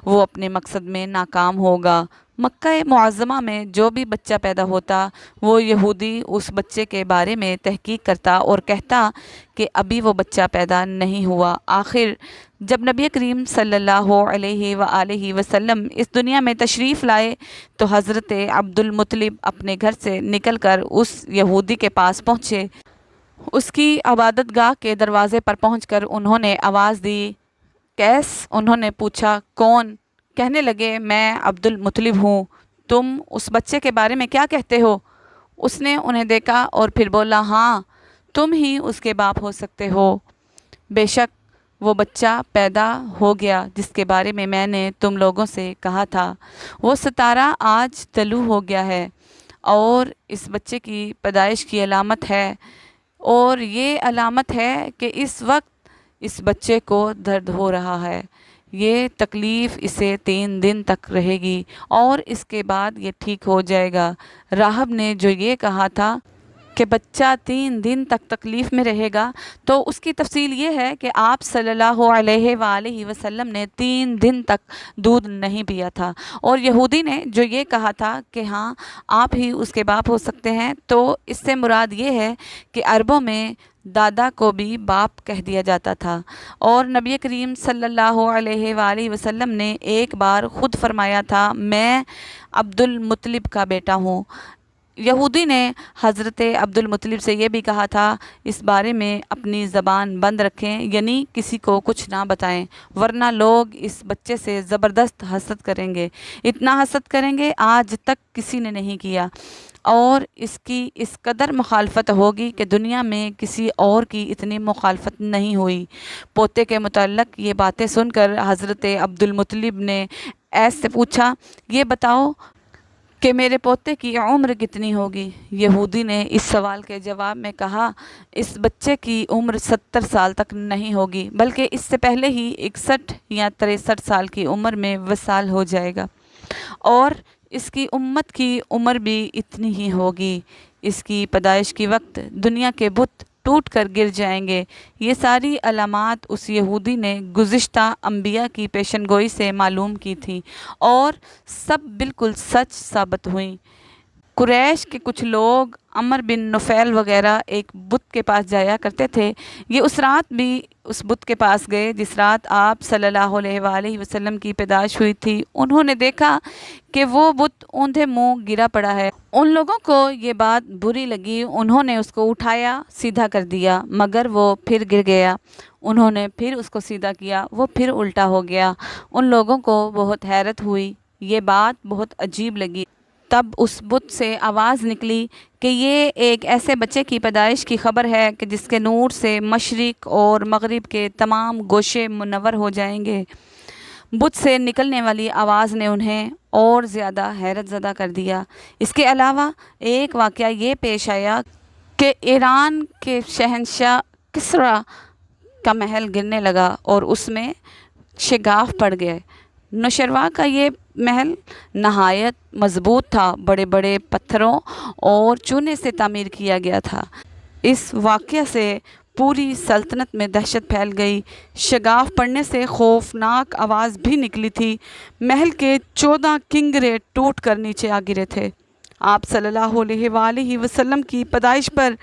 وہ اپنے مقصد میں ناکام ہوگا۔ مکہ معظمہ میں جو بھی بچہ پیدا ہوتا، وہ یہودی اس بچے کے بارے میں تحقیق کرتا اور کہتا کہ ابھی وہ بچہ پیدا نہیں ہوا۔ آخر جب نبی کریم صلی اللہ علیہ وآلہ وسلم اس دنیا میں تشریف لائے تو حضرت عبد المطلب اپنے گھر سے نکل کر اس یہودی کے پاس پہنچے۔ اس کی عبادت گاہ کے دروازے پر پہنچ کر انہوں نے آواز دی، کیس؟ انہوں نے پوچھا، کون؟ کہنے لگے، میں عبد المطلب ہوں، تم اس بچے کے بارے میں کیا کہتے ہو؟ اس نے انہیں دیکھا اور پھر بولا، ہاں، تم ہی اس کے باپ ہو سکتے ہو۔ بے شک وہ بچہ پیدا ہو گیا جس کے بارے میں نے تم لوگوں سے کہا تھا، وہ ستارہ آج طلوع ہو گیا ہے، اور اس بچے کی پیدائش کی علامت ہے، اور یہ علامت ہے کہ اس وقت اس بچے کو درد ہو رہا ہے۔ یہ تکلیف اسے 3 دن تک رہے گی اور اس کے بعد یہ ٹھیک ہو جائے گا۔ راہب نے جو یہ کہا تھا کہ بچہ 3 دن تک تکلیف میں رہے گا، تو اس کی تفصیل یہ ہے کہ آپ صلی اللہ علیہ وآلہ وسلم نے 3 دن تک دودھ نہیں پیا تھا، اور یہودی نے جو یہ کہا تھا کہ ہاں آپ ہی اس کے باپ ہو سکتے ہیں، تو اس سے مراد یہ ہے کہ عربوں میں دادا کو بھی باپ کہہ دیا جاتا تھا، اور نبی کریم صلی اللہ علیہ وآلہ وسلم نے ایک بار خود فرمایا تھا، میں عبد المطلب کا بیٹا ہوں۔ یہودی نے حضرت عبد المطلب سے یہ بھی کہا تھا، اس بارے میں اپنی زبان بند رکھیں، یعنی کسی کو کچھ نہ بتائیں، ورنہ لوگ اس بچے سے زبردست حسد کریں گے، اتنا حسد کریں گے آج تک کسی نے نہیں کیا، اور اس کی اس قدر مخالفت ہوگی کہ دنیا میں کسی اور کی اتنی مخالفت نہیں ہوئی۔ پوتے کے متعلق یہ باتیں سن کر حضرت عبد المطلب نے ایس سے پوچھا، یہ بتاؤ کہ میرے پوتے کی عمر کتنی ہوگی؟ یہودی نے اس سوال کے جواب میں کہا، اس بچے کی عمر 70 سال تک نہیں ہوگی، بلکہ اس سے پہلے ہی 61 یا 63 سال کی عمر میں وصال ہو جائے گا، اور اس کی امت کی عمر بھی اتنی ہی ہوگی۔ اس کی پیدائش کے وقت دنیا کے بت ٹوٹ کر گر جائیں گے۔ یہ ساری علامات اس یہودی نے گزشتہ انبیاء کی پیشن گوئی سے معلوم کی تھیں، اور سب بالکل سچ ثابت ہوئیں۔ قریش کے کچھ لوگ، عمر بن نفیل وغیرہ، ایک بت کے پاس جایا کرتے تھے۔ یہ اس رات بھی اس بت کے پاس گئے جس رات آپ صلی اللہ علیہ وآلہ وسلم کی پیدائش ہوئی تھی۔ انہوں نے دیکھا کہ وہ بت اوندھے منہ گرا پڑا ہے۔ ان لوگوں کو یہ بات بری لگی، انہوں نے اس کو اٹھایا، سیدھا کر دیا، مگر وہ پھر گر گیا۔ انہوں نے پھر اس کو سیدھا کیا، وہ پھر الٹا ہو گیا۔ ان لوگوں کو بہت حیرت ہوئی، یہ بات بہت عجیب لگی۔ تب اس بت سے آواز نکلی کہ یہ ایک ایسے بچے کی پیدائش کی خبر ہے کہ جس کے نور سے مشرق اور مغرب کے تمام گوشے منور ہو جائیں گے۔ بت سے نکلنے والی آواز نے انہیں اور زیادہ حیرت زدہ کر دیا۔ اس کے علاوہ ایک واقعہ یہ پیش آیا کہ ایران کے شہنشاہ کسریٰ کا محل گرنے لگا اور اس میں شگاف پڑ گئے۔ نوشروا کا یہ محل نہایت مضبوط تھا، بڑے بڑے پتھروں اور چونے سے تعمیر کیا گیا تھا۔ اس واقعہ سے پوری سلطنت میں دہشت پھیل گئی۔ شگاف پڑنے سے خوفناک آواز بھی نکلی تھی۔ محل کے 14 کنگرے ٹوٹ کر نیچے آ گرے تھے۔ آپ صلی اللہ علیہ وآلہ وسلم کی پیدائش پر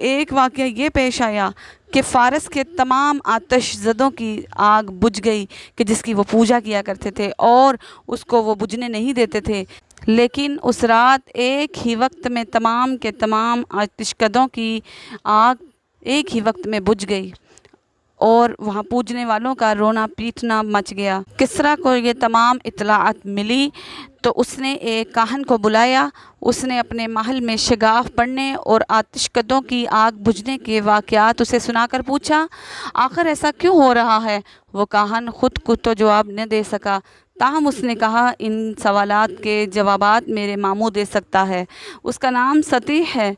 ایک واقعہ یہ پیش آیا کہ فارس کے تمام آتش زدوں کی آگ بجھ گئی کہ جس کی وہ پوجا کیا کرتے تھے، اور اس کو وہ بجھنے نہیں دیتے تھے۔ لیکن اس رات ایک ہی وقت میں تمام کے تمام آتش کدوں کی آگ ایک ہی وقت میں بجھ گئی، اور وہاں پوجنے والوں کا رونا پیٹنا مچ گیا۔ کسریٰ کو یہ تمام اطلاعات ملی تو اس نے ایک کاہن کو بلایا۔ اس نے اپنے محل میں شگاف پڑنے اور آتش کدوں کی آگ بجھنے کے واقعات اسے سنا کر پوچھا، آخر ایسا کیوں ہو رہا ہے؟ وہ کاہن خود کو تو جواب نہ دے سکا، تاہم اس نے کہا، ان سوالات کے جوابات میرے ماموں دے سکتا ہے، اس کا نام سطیح ہے۔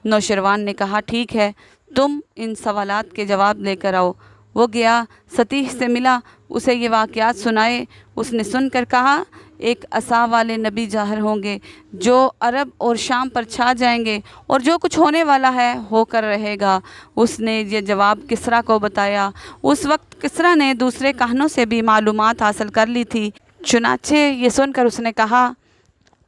نوشروان نے کہا، ٹھیک ہے، تم ان سوالات کے جواب لے کر آؤ۔ وہ گیا، سطیح سے ملا، اسے یہ واقعات سنائے۔ اس نے سن کر کہا، ایک عصا والے نبی ظاہر ہوں گے جو عرب اور شام پر چھا جائیں گے، اور جو کچھ ہونے والا ہے ہو کر رہے گا۔ اس نے یہ جواب کسریٰ کو بتایا۔ اس وقت کسریٰ نے دوسرے کاہنوں سے بھی معلومات حاصل کر لی تھی، چنانچہ یہ سن کر اس نے کہا،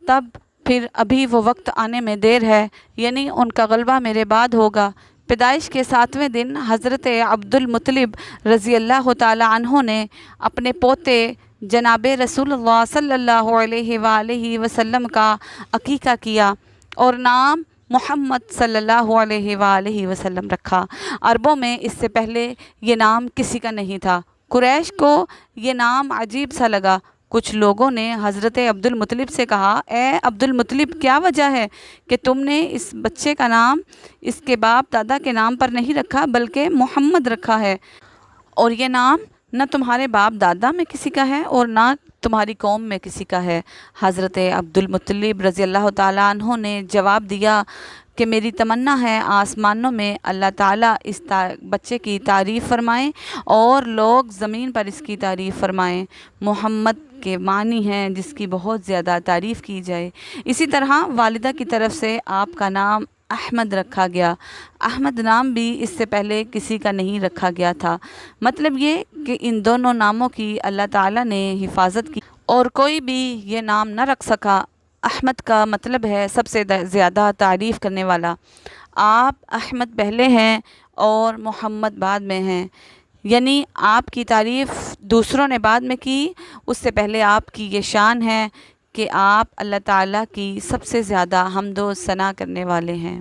تب پھر ابھی وہ وقت آنے میں دیر ہے، یعنی ان کا غلبہ میرے بعد ہوگا۔ پیدائش کے 7ویں دن حضرت عبد المطلب رضی اللہ تعالی عنہ نے اپنے پوتے جناب رسول اللہ صلی اللہ علیہ وآلہ وسلم کا عقیقہ کیا اور نام محمد صلی اللہ علیہ وآلہ وسلم رکھا۔ عربوں میں اس سے پہلے یہ نام کسی کا نہیں تھا۔ قریش کو یہ نام عجیب سا لگا۔ کچھ لوگوں نے حضرت عبد المطلب سے کہا، اے عبد المطلب، کیا وجہ ہے کہ تم نے اس بچے کا نام اس کے باپ دادا کے نام پر نہیں رکھا بلکہ محمد رکھا ہے، اور یہ نام نہ تمہارے باپ دادا میں کسی کا ہے اور نہ تمہاری قوم میں کسی کا ہے؟ حضرت عبد المطلب رضی اللہ تعالیٰ عنہ نے جواب دیا کہ میری تمنا ہے آسمانوں میں اللہ تعالیٰ اس بچے کی تعریف فرمائیں اور لوگ زمین پر اس کی تعریف فرمائیں۔ محمد کے معنی ہیں جس کی بہت زیادہ تعریف کی جائے۔ اسی طرح والدہ کی طرف سے آپ کا نام احمد رکھا گیا۔ احمد نام بھی اس سے پہلے کسی کا نہیں رکھا گیا تھا۔ مطلب یہ کہ ان دونوں ناموں کی اللہ تعالیٰ نے حفاظت کی اور کوئی بھی یہ نام نہ رکھ سکا۔ احمد کا مطلب ہے سب سے زیادہ تعریف کرنے والا۔ آپ احمد پہلے ہیں اور محمد بعد میں ہیں، یعنی آپ کی تعریف دوسروں نے بعد میں کی، اس سے پہلے آپ کی یہ شان ہے کہ آپ اللہ تعالیٰ کی سب سے زیادہ حمد و ثنا کرنے والے ہیں۔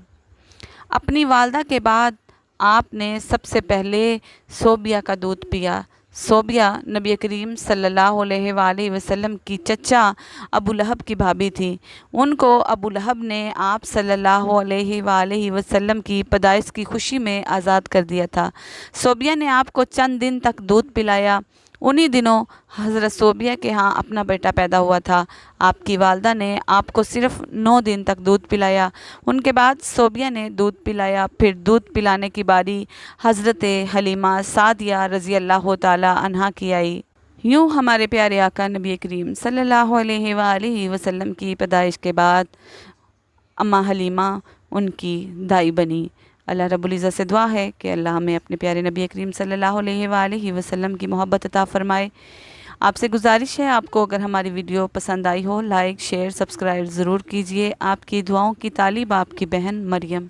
اپنی والدہ کے بعد آپ نے سب سے پہلے صوبیہ کا دودھ پیا۔ صوبیہ نبی کریم صلی اللہ علیہ وآلہ وسلم کی چچا ابو لہب کی بھابھی تھی۔ ان کو ابو لہب نے آپ صلی اللہ علیہ وآلہ وسلم کی پیدائش کی خوشی میں آزاد کر دیا تھا۔ صوبیہ نے آپ کو چند دن تک دودھ پلایا۔ انہی دنوں حضرت صوبیہ کے ہاں اپنا بیٹا پیدا ہوا تھا۔ آپ کی والدہ نے آپ کو صرف 9 دن تک دودھ پلایا۔ ان کے بعد صوبیہ نے دودھ پلایا۔ پھر دودھ پلانے کی باری حضرت حلیمہ سعدیہ رضی اللہ تعالی عنہا کی آئی۔ یوں ہمارے پیارے آقا نبی کریم صلی اللہ علیہ وآلہ وسلم کی پیدائش کے بعد اماں حلیمہ ان کی دائی بنی۔ اللہ رب العزت سے دعا ہے کہ اللہ ہمیں اپنے پیارے نبی کریم صلی اللہ علیہ وآلہ وسلم کی محبت عطا فرمائے۔ آپ سے گزارش ہے، آپ کو اگر ہماری ویڈیو پسند آئی ہو، لائک، شیئر، سبسکرائب ضرور کیجئے۔ آپ کی دعاؤں کی طالب آپ کی بہن مریم۔